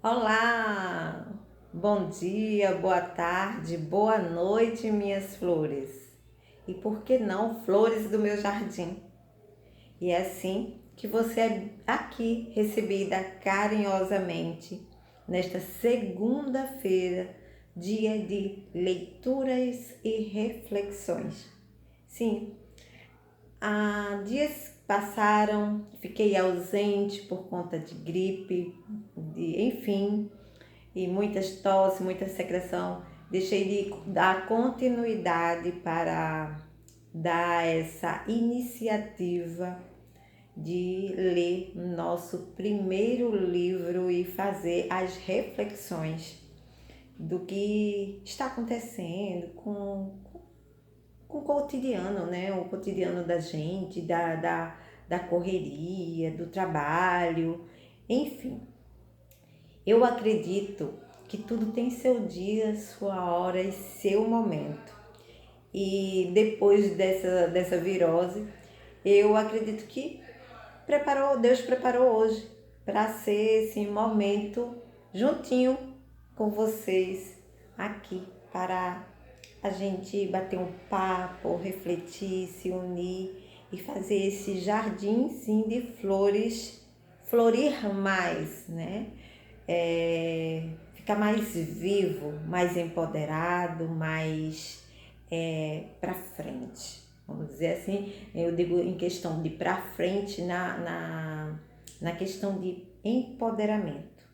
Olá! Bom dia, boa tarde, boa noite, minhas flores. E por que não flores do meu jardim? E é assim que você é aqui recebida carinhosamente nesta segunda-feira, dia de leituras e reflexões. Sim, dias passaram, fiquei ausente por conta de gripe, enfim, e muitas tosse, muita secreção. Deixei de dar continuidade para dar essa iniciativa de ler nosso primeiro livro e fazer as reflexões do que está acontecendo com o cotidiano, né? O cotidiano da gente, da correria, do trabalho, enfim. Eu acredito que tudo tem seu dia, sua hora e seu momento. E depois dessa virose, eu acredito que Deus preparou hoje para ser esse momento juntinho com vocês aqui para a gente bater um papo, refletir, se unir e fazer esse jardim sim de flores florir mais, né? Ficar mais vivo, mais empoderado, mais para frente. Vamos dizer assim, eu digo em questão de para frente na questão de empoderamento,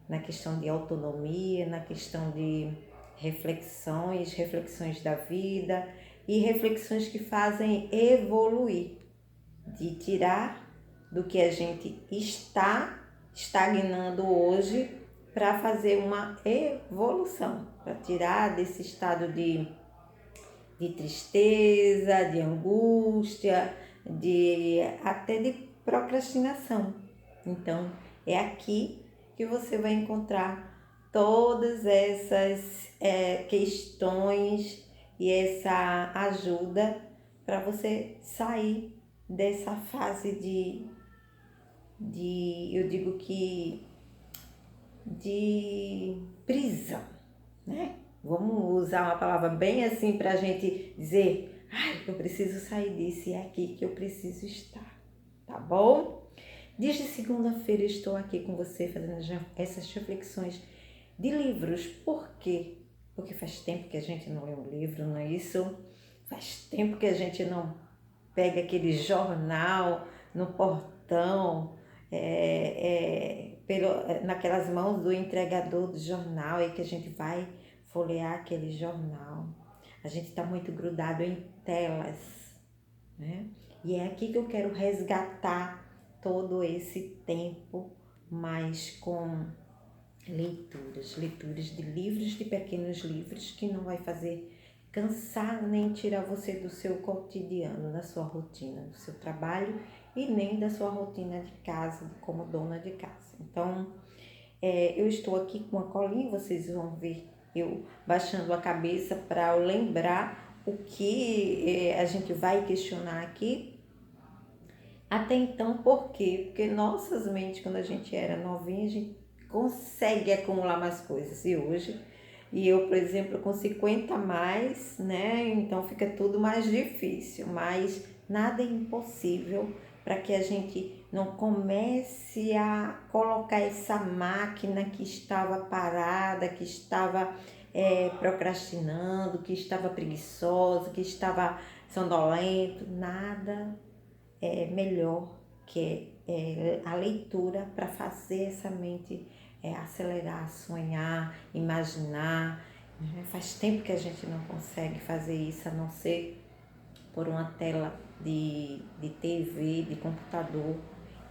na questão de autonomia, na questão de reflexões da vida e reflexões que fazem evoluir, de tirar do que a gente está estagnando hoje para fazer uma evolução, para tirar desse estado de tristeza, de angústia, até de procrastinação. Então, é aqui que você vai encontrar todas essas questões e essa ajuda para você sair dessa fase eu digo que, de prisão, né? Vamos usar uma palavra bem assim para a gente dizer, eu preciso sair disso e é aqui que eu preciso estar, tá bom? Desde segunda-feira estou aqui com você fazendo essas reflexões de livros. Por quê? Porque faz tempo que a gente não lê um livro, não é isso? Faz tempo que a gente não pega aquele jornal no portão, naquelas mãos do entregador do jornal e que a gente vai folhear aquele jornal. A gente está muito grudado em telas, né? E é aqui que eu quero resgatar todo esse tempo, mas com leituras de livros, de pequenos livros, que não vai fazer cansar nem tirar você do seu cotidiano, da sua rotina, do seu trabalho e nem da sua rotina de casa, como dona de casa. Então, eu estou aqui com uma colinha, vocês vão ver eu baixando a cabeça para lembrar o que a gente vai questionar aqui. Até então, por quê? Porque nossas mentes, quando a gente era novinha, a gente consegue acumular mais coisas. E eu, por exemplo, com 50 a mais, né? Então fica tudo mais difícil, mas nada é impossível para que a gente não comece a colocar essa máquina que estava parada, que estava procrastinando, que estava preguiçosa, que estava sonolento. Nada é melhor que a leitura para fazer essa mente acelerar, sonhar, imaginar. Faz tempo que a gente não consegue fazer isso, a não ser por uma tela de TV, de computador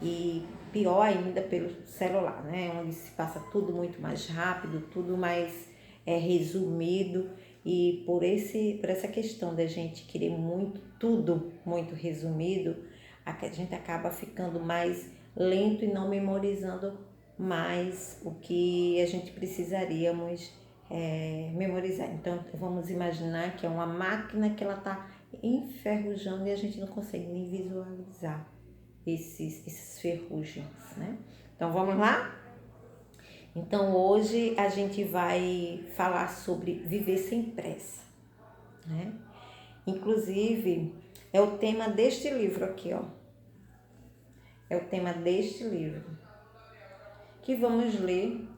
e pior ainda pelo celular, né? Onde se passa tudo muito mais rápido, tudo mais resumido, e por essa questão da gente querer tudo muito resumido, a gente acaba ficando mais lento e não memorizando mais o que a gente precisaríamos memorizar. Então vamos imaginar que é uma máquina que ela está enferrujando e a gente não consegue nem visualizar esses ferrugens, né? Então vamos lá? Então hoje a gente vai falar sobre viver sem pressa, né? Inclusive é o tema deste livro aqui, ó. É o tema deste livro, que vamos ler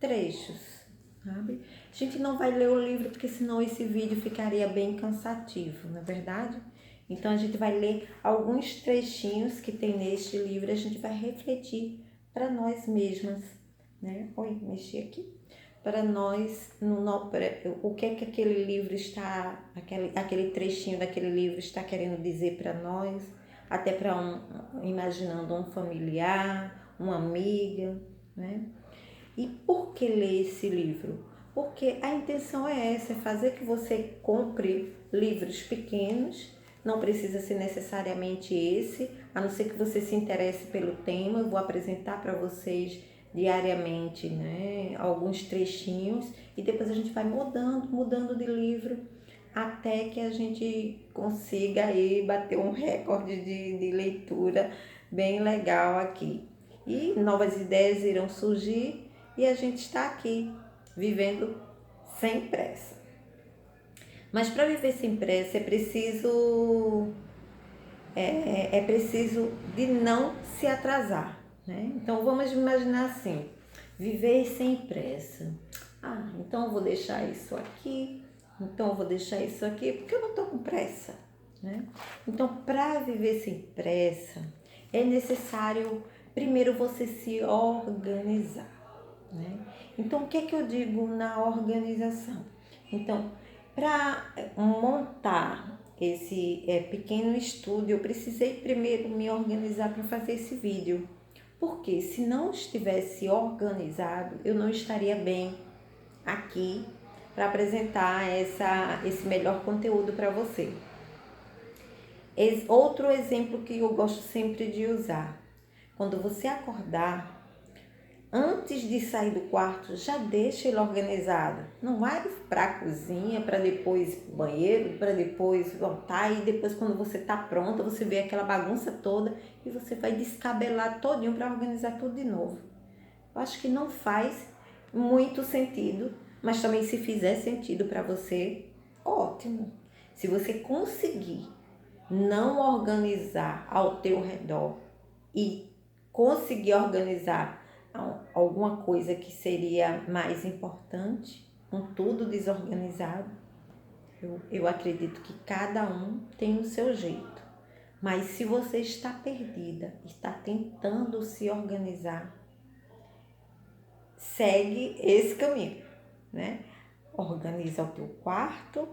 trechos, sabe? A gente não vai ler o livro porque senão esse vídeo ficaria bem cansativo, não é verdade? Então a gente vai ler alguns trechinhos que tem neste livro, a gente vai refletir para nós mesmas, né? Oi, mexi aqui. Para nós, o que é que aquele livro está, aquele trechinho daquele livro está querendo dizer para nós, até para imaginando um familiar, uma amiga, né? E por que ler esse livro? Porque a intenção é essa, é fazer que você compre livros pequenos, não precisa ser necessariamente esse, a não ser que você se interesse pelo tema. Eu vou apresentar para vocês diariamente, né, alguns trechinhos, e depois a gente vai mudando de livro, até que a gente consiga aí bater um recorde de leitura bem legal aqui. E novas ideias irão surgir e a gente está aqui, vivendo sem pressa. Mas para viver sem pressa é preciso de não se atrasar, né? Então vamos imaginar assim, viver sem pressa. Então eu vou deixar isso aqui, então eu vou deixar isso aqui, porque eu não estou com pressa, né? Então, para viver sem pressa, é necessário primeiro você se organizar, né? Então, o que é que eu digo na organização? Então, para montar esse pequeno estúdio, eu precisei primeiro me organizar para fazer esse vídeo. Porque se não estivesse organizado, eu não estaria bem aqui para apresentar esse melhor conteúdo para você. Outro exemplo que eu gosto sempre de usar. Quando você acordar, antes de sair do quarto, já deixa ele organizado. Não vai para a cozinha, para depois banheiro, para depois voltar, e depois quando você está pronta, você vê aquela bagunça toda e você vai descabelar todinho para organizar tudo de novo. Eu acho que não faz muito sentido, mas também se fizer sentido para você, ótimo. Se você conseguir não organizar ao teu redor e conseguir organizar alguma coisa que seria mais importante, com tudo desorganizado, eu acredito que cada um tem o seu jeito. Mas se você está perdida, está tentando se organizar, segue esse caminho, né? Organiza o teu quarto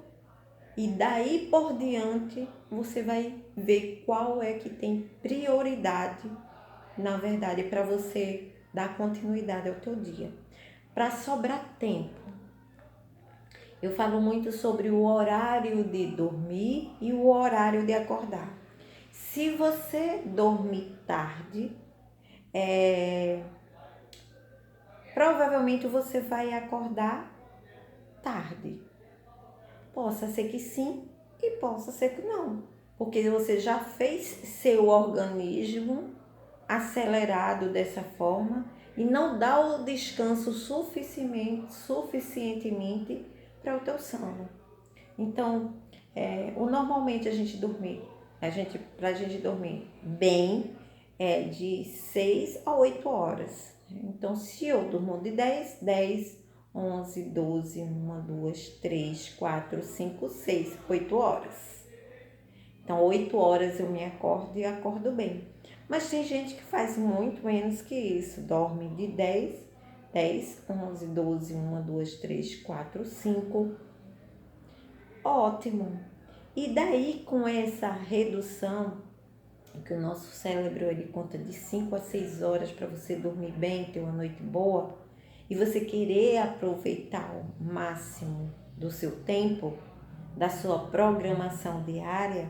e daí por diante você vai ver qual é que tem prioridade, na verdade, para você dar continuidade ao teu dia. Para sobrar tempo, eu falo muito sobre o horário de dormir e o horário de acordar. Se você dormir tarde, provavelmente você vai acordar tarde. Possa ser que sim e possa ser que não, porque você já fez seu organismo acelerado dessa forma e não dá o descanso suficientemente para o teu sono. Então, normalmente a gente dormir bem é de 6 a 8 horas. Então, se eu durmo de 10, 11, 12, 1, 2, 3, 4, 5, 6, 8 horas. Então, 8 horas eu me acordo e acordo bem. Mas tem gente que faz muito menos que isso. Dorme de 10, 11, 12, 1, 2, 3, 4, 5. Ótimo. E daí, com essa redução, que o nosso cérebro ele conta de 5 a 6 horas para você dormir bem, ter uma noite boa, e você querer aproveitar o máximo do seu tempo, da sua programação diária,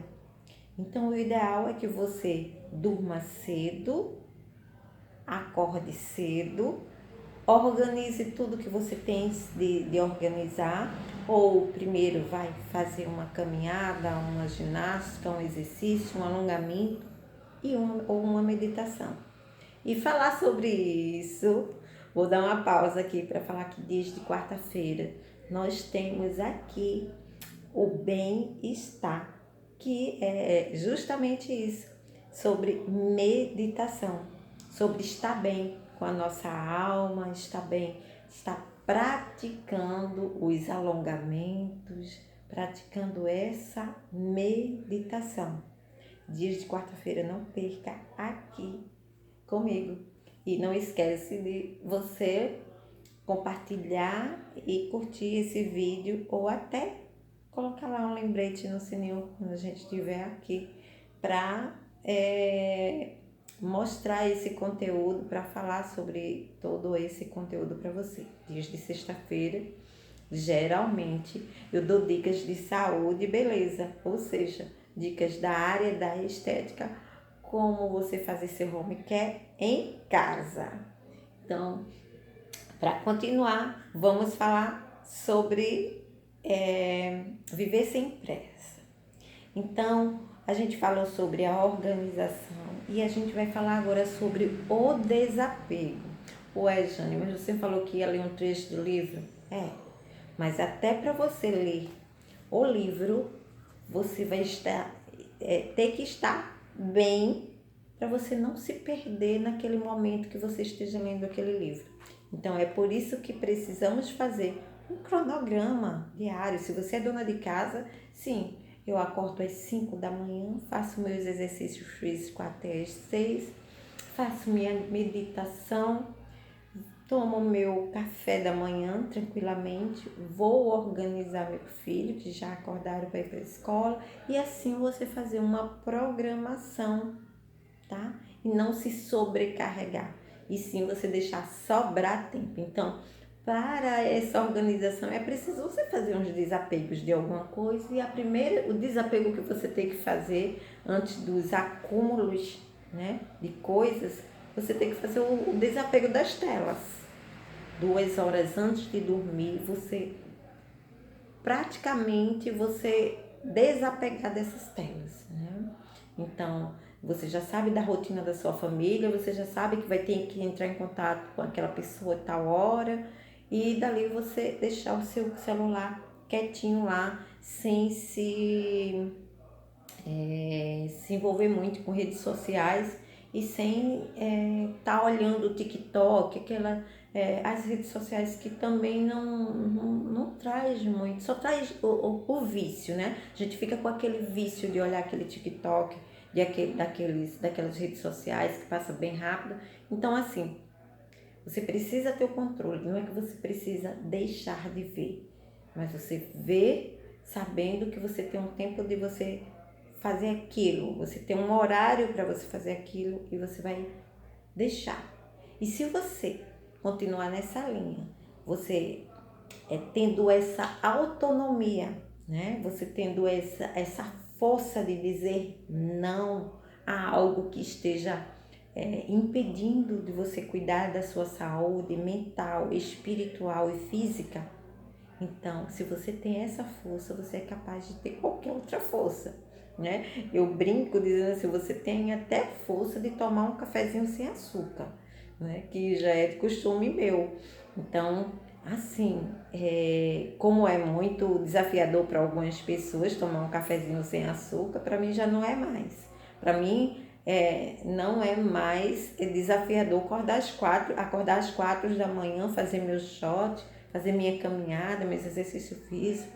então o ideal é que você durma cedo, acorde cedo, organize tudo que você tem de organizar, ou primeiro vai fazer uma caminhada, uma ginástica, um exercício, um alongamento ou uma meditação. E falar sobre isso Vou dar uma pausa aqui para falar que desde quarta-feira nós temos aqui o bem-estar, que é justamente isso, sobre meditação, sobre estar bem com a nossa alma, estar bem, estar praticando os alongamentos, praticando essa meditação. Dias de quarta-feira, não perca aqui comigo. E não esquece de você compartilhar e curtir esse vídeo ou até colocar lá um lembrete no sininho quando a gente estiver aqui para mostrar esse conteúdo, para falar sobre todo esse conteúdo para você. Dias de sexta-feira, geralmente eu dou dicas de saúde e beleza, ou seja, dicas da área da estética, como você fazer seu home care em casa. Então, para continuar, vamos falar sobre viver sem pressa. Então, a gente falou sobre a organização e a gente vai falar agora sobre o desapego. Ué, Jane, mas você falou que ia ler um trecho do livro? Mas até para você ler o livro, você vai ter que estar bem para você não se perder naquele momento que você esteja lendo aquele livro. Então, é por isso que precisamos fazer um cronograma diário. Se você é dona de casa, sim, eu acordo às 5 da manhã, faço meus exercícios físicos até às 6, faço minha meditação, tomo meu café da manhã tranquilamente, vou organizar meu filho, que já acordaram para ir para a escola, e assim você fazer uma programação, tá? E não se sobrecarregar, e sim você deixar sobrar tempo. Então, para essa organização é preciso você fazer uns desapegos de alguma coisa, e o desapego que você tem que fazer antes dos acúmulos, né, de coisas, você tem que fazer o desapego das telas. 2 horas antes de dormir, você desapegar dessas telas, né? Então, você já sabe da rotina da sua família, você já sabe que vai ter que entrar em contato com aquela pessoa a tal hora, e dali você deixar o seu celular quietinho lá, sem se envolver muito com redes sociais e sem tá olhando o TikTok, as redes sociais que também não traz muito, só traz o vício, né? A gente fica com aquele vício de olhar aquele TikTok, daquelas redes sociais que passa bem rápido. Então, assim, você precisa ter o controle, não é que você precisa deixar de ver, mas você vê sabendo que você tem um tempo de você fazer aquilo, você tem um horário para você fazer aquilo e você vai deixar. E se você continuar nessa linha, você tendo essa autonomia, né? Você tendo essa força de dizer não a algo que esteja impedindo de você cuidar da sua saúde mental, espiritual e física. Então, se você tem essa força, você é capaz de ter qualquer outra força, né? Eu brinco dizendo assim, você tem até força de tomar um cafezinho sem açúcar, né? Que já é de costume meu. Então, assim, como é muito desafiador para algumas pessoas tomar um cafezinho sem açúcar, para mim já não é mais. Para mim, não é mais desafiador acordar às 4 da manhã, fazer meu shot, fazer minha caminhada, meus exercícios físicos,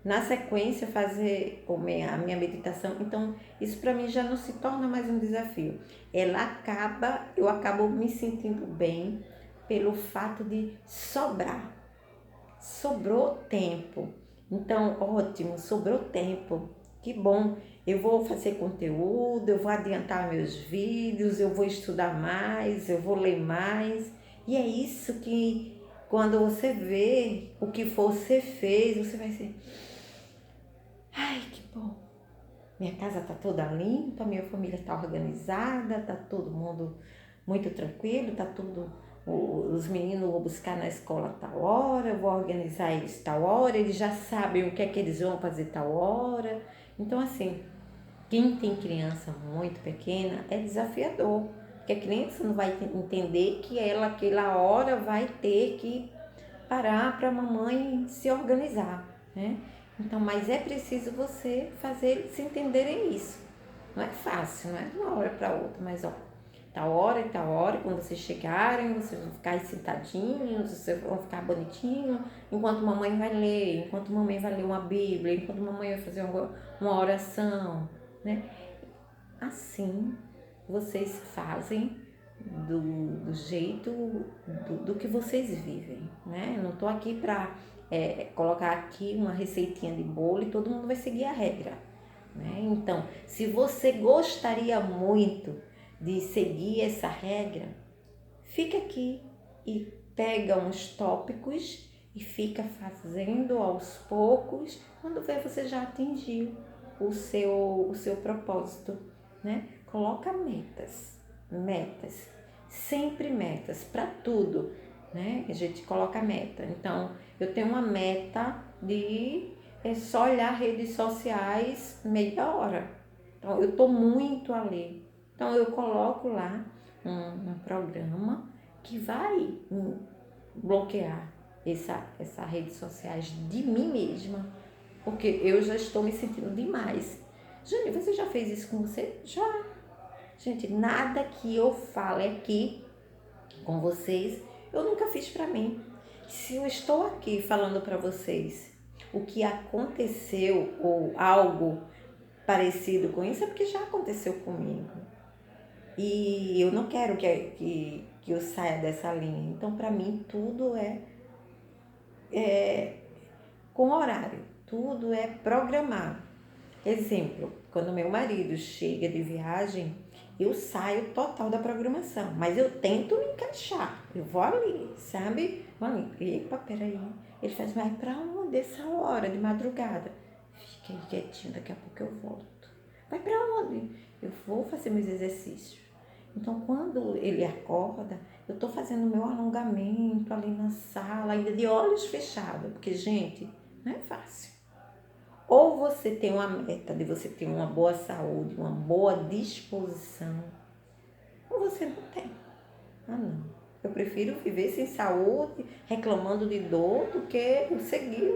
na sequência fazer a minha meditação. Então, isso para mim já não se torna mais um desafio. Eu acabo me sentindo bem pelo fato de sobrou tempo. Então, ótimo, sobrou tempo, que bom. Eu vou fazer conteúdo, eu vou adiantar meus vídeos, eu vou estudar mais, eu vou ler mais. E é isso que, quando você vê o que você fez, você vai ser, ai, que bom. Minha casa tá toda limpa, minha família tá organizada, tá todo mundo muito tranquilo, os meninos vão buscar na escola tal hora, eu vou organizar eles tal hora, eles já sabem o que é que eles vão fazer tal hora. Então, assim, quem tem criança muito pequena é desafiador, Porque a criança não vai entender que ela, aquela hora, vai ter que parar para a mamãe se organizar, né? Então, mas é preciso você fazer eles se entenderem isso. Não é fácil, não é de uma hora para outra, mas ó, tal hora, quando vocês chegarem, vocês vão ficar aí sentadinhos, vocês vão ficar bonitinho, enquanto mamãe vai ler, enquanto mamãe vai ler uma Bíblia, enquanto mamãe vai fazer uma oração, né? Assim, vocês fazem do jeito do que vocês vivem, né? Eu não tô aqui para colocar aqui uma receitinha de bolo e todo mundo vai seguir a regra, né? Então, se você gostaria muito de seguir essa regra, fica aqui e pega uns tópicos e fica fazendo aos poucos. Quando vê, você já atingiu o seu propósito, né? Coloca metas, sempre metas para tudo, né? A gente coloca meta. Então, eu tenho uma meta de só olhar redes sociais meia hora. Então, eu tô muito ali. Então, eu coloco lá um programa que vai bloquear essa redes sociais de mim mesma, porque eu já estou me sentindo demais. Jane, você já fez isso com você? Já. Gente, nada que eu fale aqui com vocês, eu nunca fiz para mim. Se eu estou aqui falando para vocês o que aconteceu ou algo parecido com isso, é porque já aconteceu comigo. E eu não quero que eu saia dessa linha. Então, para mim, tudo é com horário, tudo é programado. Exemplo, quando meu marido chega de viagem, eu saio total da programação, mas eu tento me encaixar. Eu vou ali, sabe? Vou ali. Epa, peraí. Ele faz, mas pra onde essa hora de madrugada? Fica aí quietinho, daqui a pouco eu volto. Vai pra onde? Eu vou fazer meus exercícios. Então, quando ele acorda, eu tô fazendo meu alongamento ali na sala, ainda de olhos fechados, porque, gente, não é fácil. Ou você tem uma meta de você ter uma boa saúde, uma boa disposição, ou você não tem. Ah, não. Eu prefiro viver sem saúde, reclamando de dor, do que seguir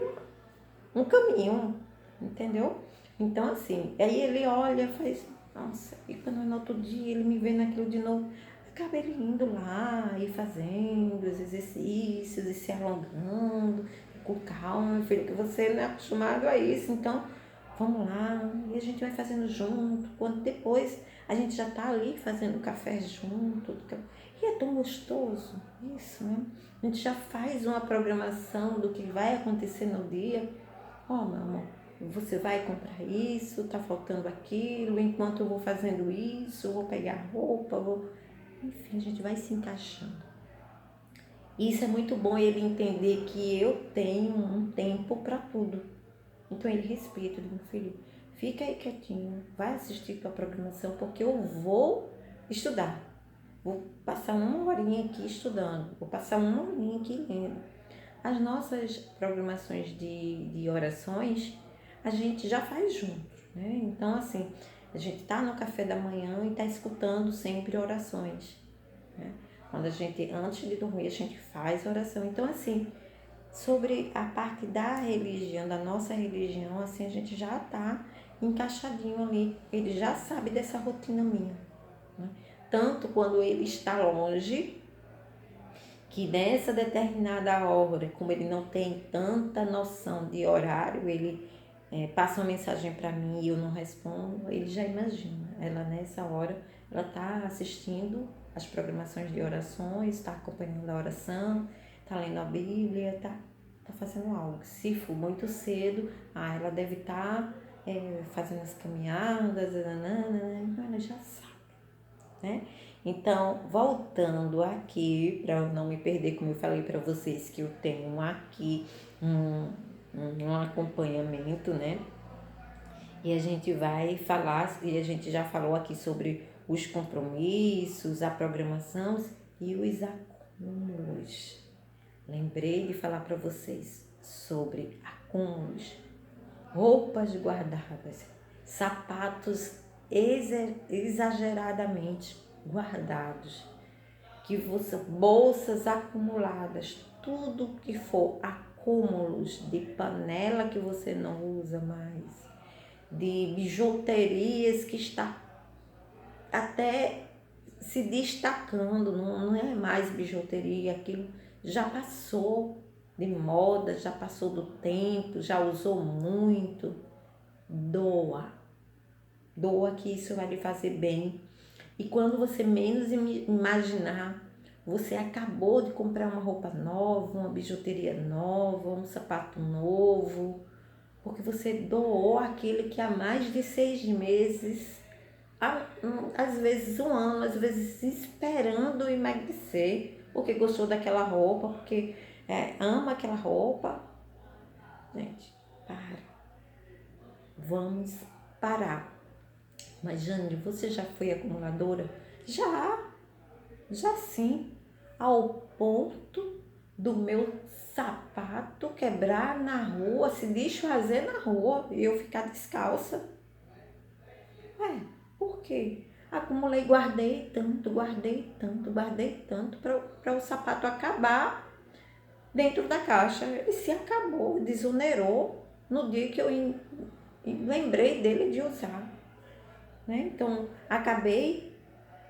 um caminho, entendeu? Então, assim, aí ele olha e faz, nossa, e quando no outro dia ele me vê naquilo de novo, acaba ele indo lá e fazendo os exercícios e se alongando, com calma, meu filho, que você não é acostumado a isso, então vamos lá, e a gente vai fazendo junto, quando depois a gente já tá ali fazendo café junto, e é tão gostoso isso, né? A gente já faz uma programação do que vai acontecer no dia. Ó, meu amor, você vai comprar isso, tá faltando aquilo, enquanto eu vou fazendo isso, eu vou pegar roupa, enfim, a gente vai se encaixando. Isso é muito bom ele entender que eu tenho um tempo para tudo. Então ele respeita, meu filho, fica aí quietinho, vai assistir tua programação, porque eu vou estudar. Vou passar uma horinha aqui estudando, vou passar uma horinha aqui lendo. As nossas programações de orações, a gente já faz juntos, né? Então, assim, a gente tá no café da manhã e tá escutando sempre orações, né? Quando a gente, antes de dormir, a gente faz oração. Então, assim, sobre a parte da religião, da nossa religião, assim, a gente já tá encaixadinho ali. Ele já sabe dessa rotina minha, né? Tanto quando ele está longe, que nessa determinada hora, como ele não tem tanta noção de horário, ele passa uma mensagem para mim e eu não respondo, ele já imagina. Ela nessa hora, ela está assistindo as programações de orações, está acompanhando a oração, está lendo a Bíblia, está fazendo algo. Se for muito cedo, ela deve estar fazendo as caminhadas, ela já sabe, né? Então, voltando aqui, para eu não me perder, como eu falei para vocês, que eu tenho aqui um acompanhamento, né? E a gente vai falar, e a gente já falou aqui sobre os compromissos, a programação e os acúmulos. Lembrei de falar para vocês sobre acúmulos, roupas guardadas, sapatos exageradamente guardados, que você, bolsas acumuladas, tudo que for acúmulos de panela que você não usa mais, de bijuterias que está até se destacando, não é mais bijuteria, aquilo já passou de moda, já passou do tempo, já usou muito. Doa, doa que isso vai lhe fazer bem. E quando você menos imaginar, você acabou de comprar uma roupa nova, uma bijuteria nova, um sapato novo, porque você doou aquele que há mais de 6 meses, às vezes um ano, às vezes esperando emagrecer, porque gostou daquela roupa, porque ama aquela roupa. Gente, para. Vamos parar. Mas, Jane, você já foi acumuladora? Já sim. Ao ponto do meu sapato quebrar na rua, se desfazer na rua e eu ficar descalça. Por quê? Acumulei, guardei tanto para o sapato acabar dentro da caixa. Ele se acabou, desonerou no dia que eu lembrei dele de usar. Né? Então, acabei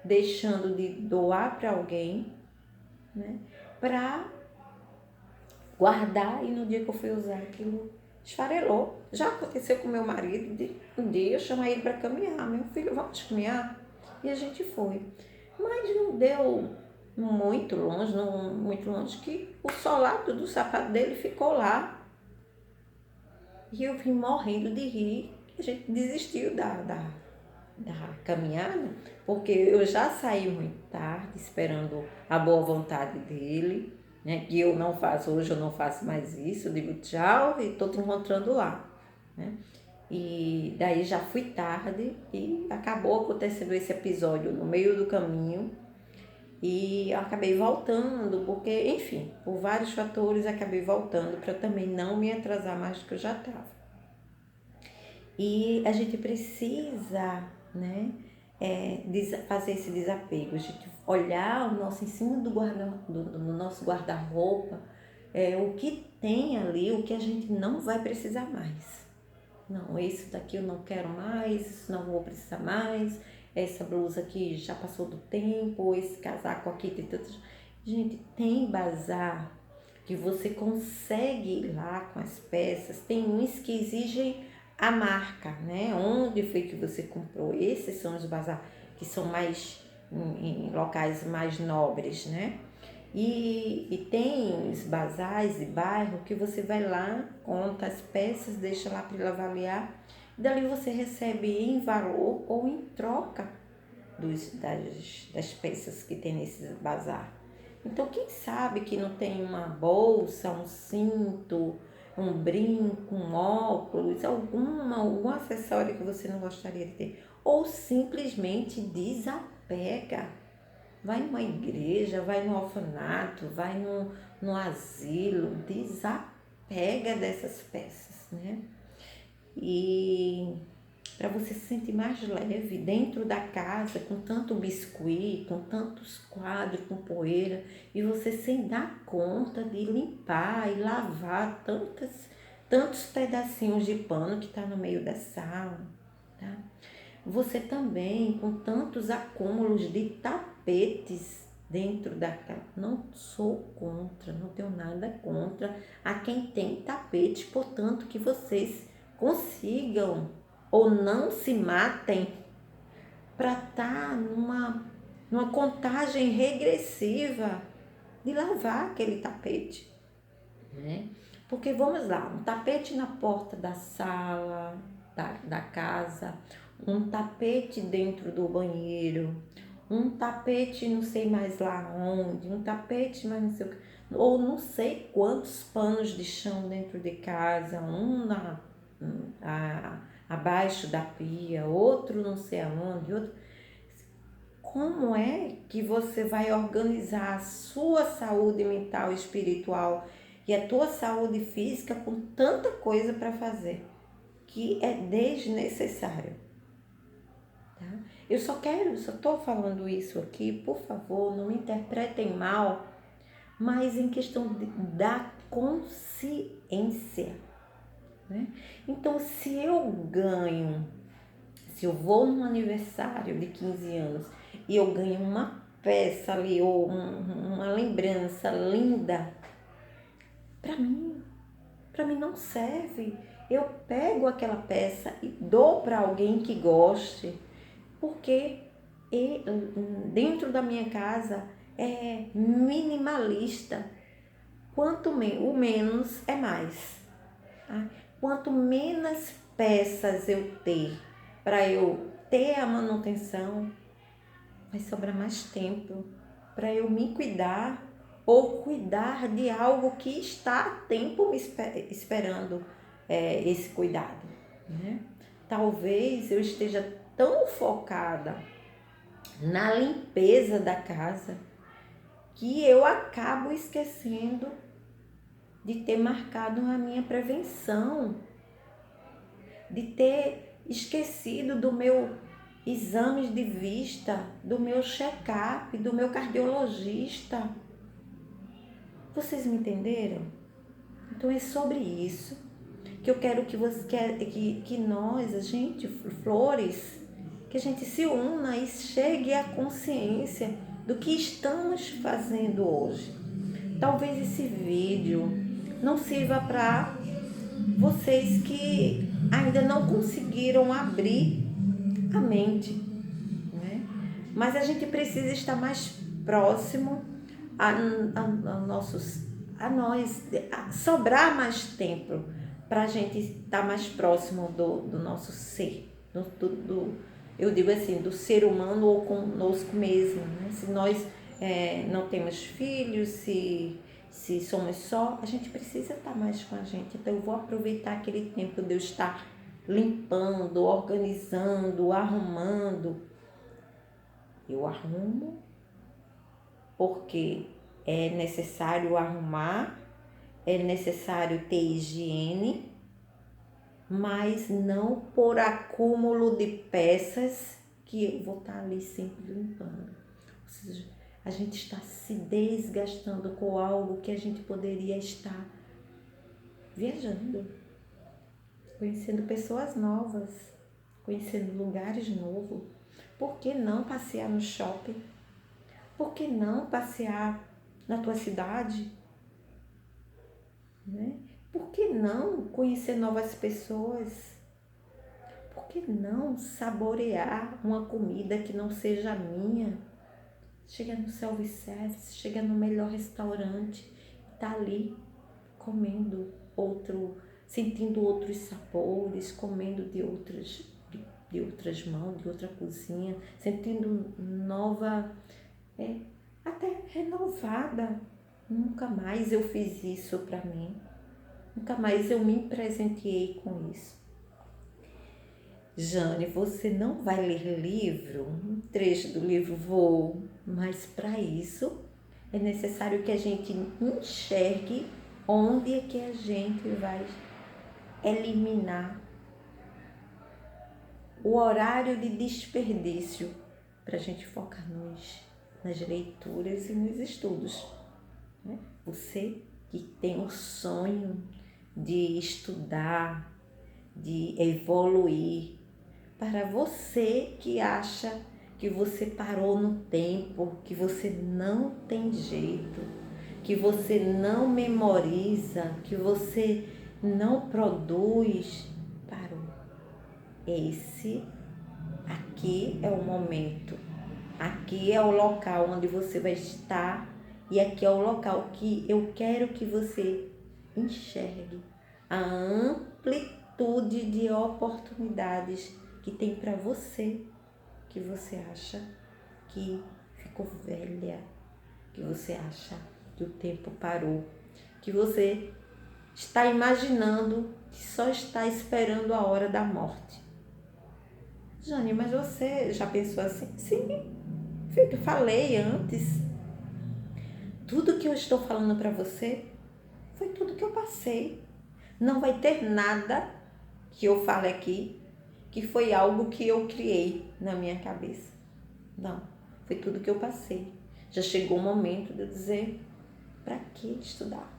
deixando de doar para alguém, né? Para guardar, e no dia que eu fui usar aquilo esfarelou. Já aconteceu com meu marido, um dia eu chamei ele para caminhar, meu filho, vamos caminhar? E a gente foi. Mas não deu muito longe, que o solado do sapato dele ficou lá. E eu vim morrendo de rir. A gente desistiu da caminhada, porque eu já saí muito tarde, esperando a boa vontade dele, né? Que eu não faço, hoje eu não faço mais isso, eu digo tchau e estou te encontrando lá, né? E daí já fui tarde e acabou acontecendo esse episódio no meio do caminho e eu acabei voltando, porque, enfim, por vários fatores acabei voltando para também não me atrasar mais do que eu já estava. E a gente precisa, né, fazer esse desapego, a gente olhar o nosso, em cima do nosso guarda-roupa, o que tem ali, o que a gente não vai precisar mais. Não, esse daqui eu não quero mais, isso não vou precisar mais, essa blusa aqui já passou do tempo, esse casaco aqui tem tantos... Gente, tem bazar que você consegue ir lá com as peças, tem uns que exigem a marca, né? Onde foi que você comprou? Esses são os bazar que são mais em locais mais nobres, né? E tem os bazares de bairro que você vai lá, conta as peças, deixa lá para ele avaliar, e dali você recebe em valor ou em troca das peças que tem nesses bazar. Então, quem sabe que não tem uma bolsa, um cinto, um brinco, um óculos, algum acessório que você não gostaria de ter. Ou simplesmente desapega. Vai numa igreja, vai no orfanato, vai no asilo, desapega dessas peças, né? E para você se sentir mais leve dentro da casa, com tanto biscuit, com tantos quadros, com poeira, e você sem dar conta de limpar e lavar tantos pedacinhos de pano que está no meio da sala, tá? Você também, com tantos acúmulos de tapetes dentro da casa, não sou contra, não tenho nada contra a quem tem tapete, portanto que vocês consigam ou não se matem para estar numa contagem regressiva de lavar aquele tapete, né? Porque vamos lá, um tapete na porta da sala, da casa, um tapete dentro do banheiro, um tapete não sei mais lá onde, um tapete mais não sei o que, ou não sei quantos panos de chão dentro de casa, abaixo da pia, outro não sei aonde, outro. Como é que você vai organizar a sua saúde mental e espiritual e a tua saúde física com tanta coisa para fazer que é desnecessário? tá? Eu só estou falando isso aqui, por favor, não me interpretem mal, mas em questão da consciência, né? Então, se eu vou num aniversário de 15 anos e eu ganho uma peça ali ou uma lembrança linda, para mim não serve. Eu pego aquela peça e dou para alguém que goste, porque dentro da minha casa é minimalista. O menos é mais. Tá? Quanto menos peças eu ter para eu ter a manutenção, vai sobrar mais tempo para eu me cuidar ou cuidar de algo que está há tempo me esperando esse cuidado, né? Talvez eu esteja tão focada na limpeza da casa que eu acabo esquecendo de ter marcado a minha prevenção, de ter esquecido do meu exame de vista, do meu check-up, do meu cardiologista. Vocês me entenderam? Então é sobre isso que eu quero que nós, a gente, flores, que a gente se una e chegue à consciência do que estamos fazendo hoje. Talvez esse vídeo não sirva para vocês que ainda não conseguiram abrir a mente, né? Mas a gente precisa estar mais próximo a nós, sobrar mais tempo para a gente estar mais próximo do nosso ser, eu digo assim, do ser humano ou conosco mesmo, né? Se nós não temos filhos, se somos só, a gente precisa estar mais com a gente. Então eu vou aproveitar aquele tempo de eu estar limpando, organizando, arrumando. Eu arrumo porque é necessário arrumar, é necessário ter higiene, mas não por acúmulo de peças que eu vou estar ali sempre limpando. Ou seja, a gente está se desgastando com algo que a gente poderia estar viajando, conhecendo pessoas novas, conhecendo lugares novos. Por que não passear no shopping? Por que não passear na tua cidade? Né? Por que não conhecer novas pessoas? Por que não saborear uma comida que não seja a minha? Chega no self-service, chega no melhor restaurante, tá ali comendo sentindo outros sabores, comendo de outras mãos, de outra cozinha, sentindo nova, até renovada. Nunca mais eu fiz isso para mim, nunca mais eu me presenteei com isso. Jane, você não vai ler livro, um trecho do livro vou, mas para isso é necessário que a gente enxergue onde é que a gente vai eliminar o horário de desperdício para a gente focar nas leituras e nos estudos. Né? Você que tem o sonho de estudar, de evoluir, para você que acha que você parou no tempo, que você não tem jeito, que você não memoriza, que você não produz, parou. Aqui é o momento, aqui é o local onde você vai estar e aqui é o local que eu quero que você enxergue a amplitude de oportunidades que tem para você, que você acha que ficou velha, que você acha que o tempo parou, que você está imaginando que só está esperando a hora da morte. Jane, mas você já pensou assim? Sim, feito falei antes. Tudo que eu estou falando para você foi tudo que eu passei. Não vai ter nada que eu fale aqui que foi algo que eu criei na minha cabeça. Não, foi tudo que eu passei. Já chegou o momento de eu dizer, para que estudar?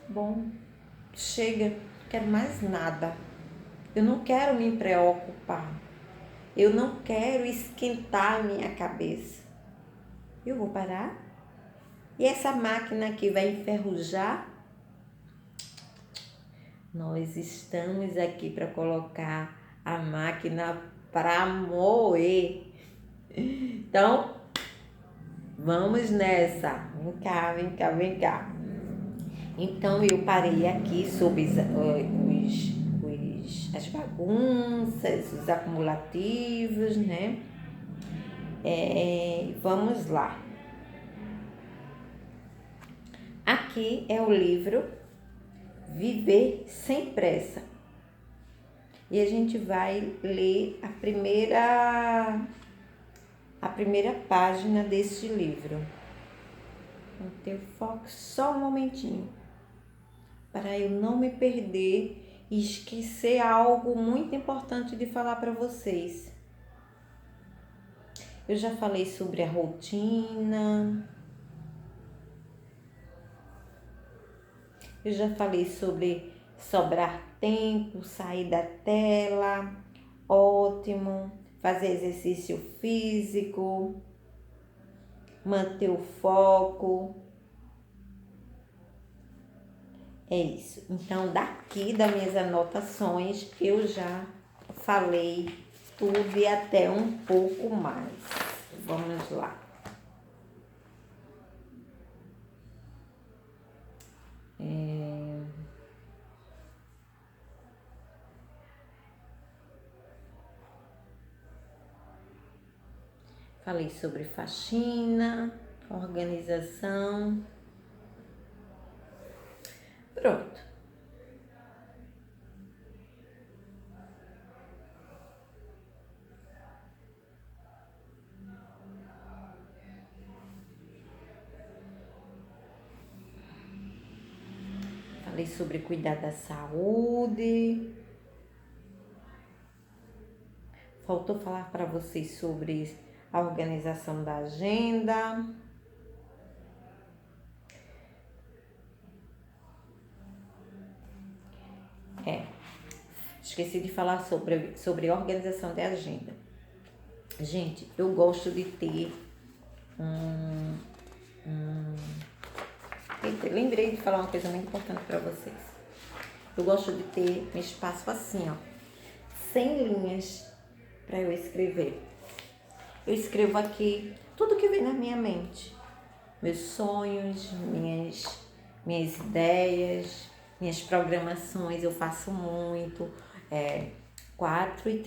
Bom, chega, não quero mais nada. Eu não quero me preocupar. Eu não quero esquentar a minha cabeça. Eu vou parar? E essa máquina aqui vai enferrujar? Nós estamos aqui para colocar a máquina para moer. Então, vamos nessa. Vem cá, vem cá, vem cá. Então, eu parei aqui sobre as bagunças, os acumulativos, né? Vamos lá. Aqui é o livro Viver Sem Pressa. E a gente vai ler a primeira página deste livro. Vou ter foco só um momentinho, para eu não me perder e esquecer algo muito importante de falar para vocês. Eu já falei sobre a rotina. Eu já falei sobre sobrar tempo, sair da tela, ótimo, fazer exercício físico, manter o foco. É isso. Então, daqui das minhas anotações, eu já falei tudo e até um pouco mais. Vamos lá. Falei sobre faxina, organização. Pronto. Falei sobre cuidar da saúde. Faltou falar para vocês sobre a organização da agenda. Esqueci de falar sobre organização da agenda. Gente, eu gosto de ter Eita, lembrei de falar uma coisa muito importante para vocês. Eu gosto de ter um espaço assim, ó, 100 linhas para eu escrever. Eu escrevo aqui tudo que vem na minha mente. Meus sonhos, minhas ideias, minhas programações, eu faço muito. 4h30